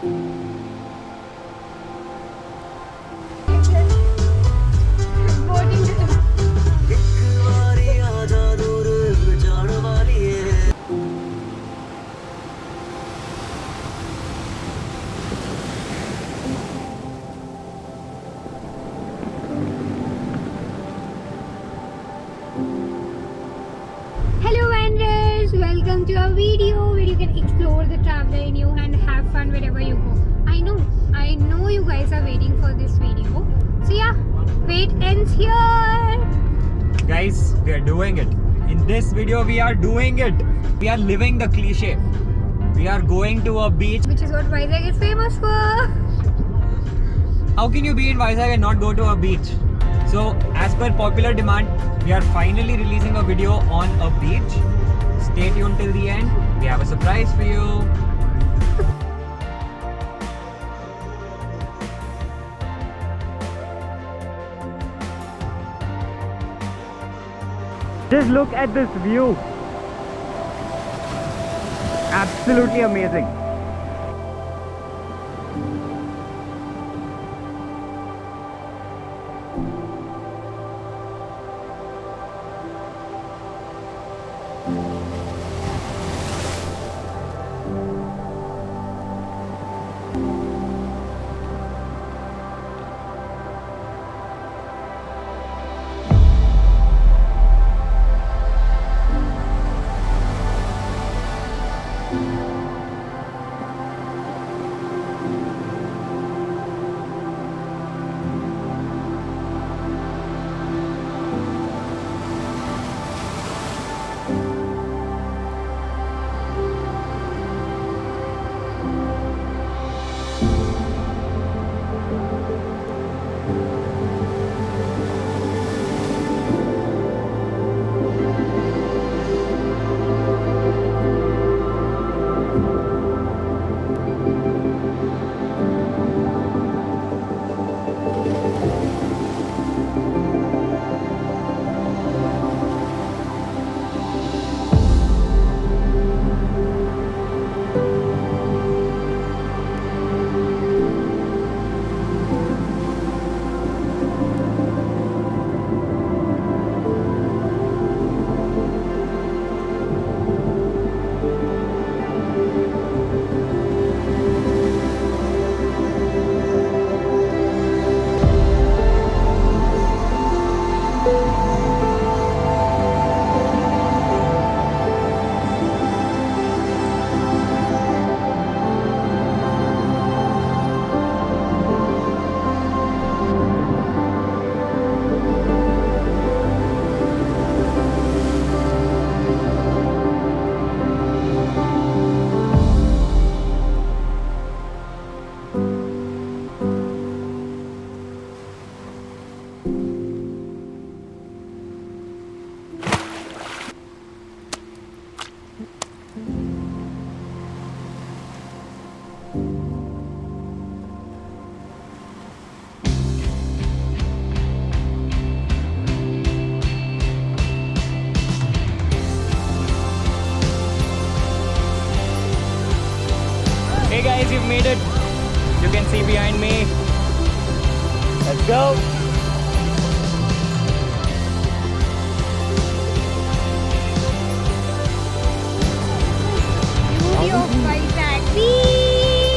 Hello wanderers, welcome to our video where you can explore the traveler in you and have fun wherever you go. I know you guys are waiting for this video. So yeah, wait ends here. Guys, we are doing it. In this video, we are doing it. We are living the cliche. We are going to a beach. Which is what Vizag is famous for. How can you be in Vizag and not go to a beach? So, as per popular demand, we are finally releasing a video on a beach. Stay tuned till the end. We have a surprise for you. Just look at this view. Absolutely amazing. Hey guys, you've made it. You can see behind me. Let's go. Beauty of Vizag Beach.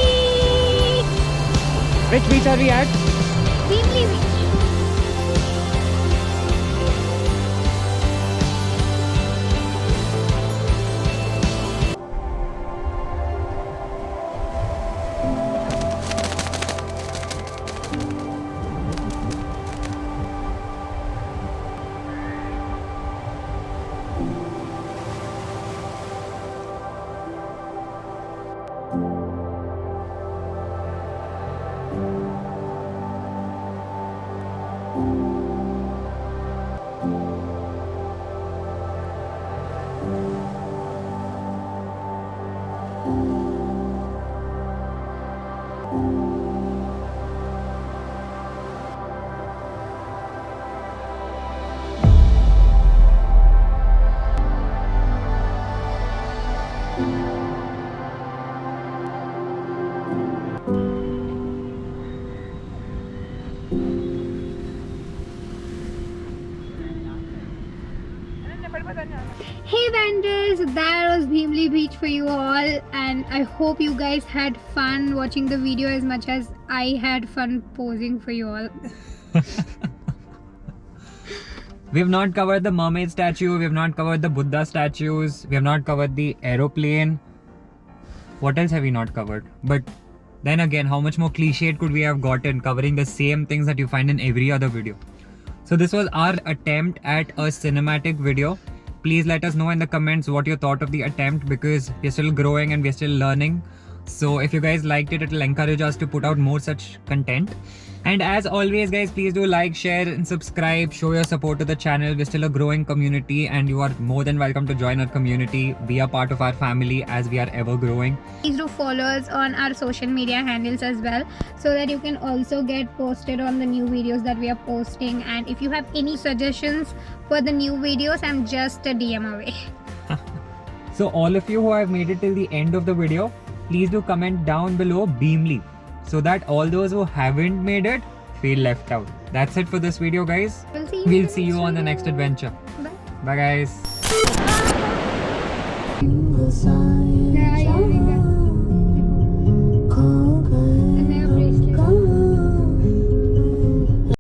Which beach are we at? Bheemili Beach. Hey vendors, that was Bheemili Beach for you all, and I hope you guys had fun watching the video as much as I had fun posing for you all. We have not covered the mermaid statue, we have not covered the Buddha statues, we have not covered the aeroplane. What else have we not covered? But then again, how much more cliched could we have gotten covering the same things that you find in every other video? So this was our attempt at a cinematic video. Please let us know in the comments what you thought of the attempt, because we're still growing and we're still learning. So if you guys liked it, it'll encourage us to put out more such content. And as always guys, please do like, share and subscribe, show your support to the channel. We're still a growing community and you are more than welcome to join our community, be a part of our family as we are ever growing. Please do follow us on our social media handles as well, so that you can also get posted on the new videos that we are posting. And if you have any suggestions for the new videos, I'm just a DM away. So all of you who have made it till the end of the video, please do comment down below Bheemili, so that all those who haven't made it feel left out. That's it for this video guys. We'll see you on the next adventure. Bye. Bye guys. Bye.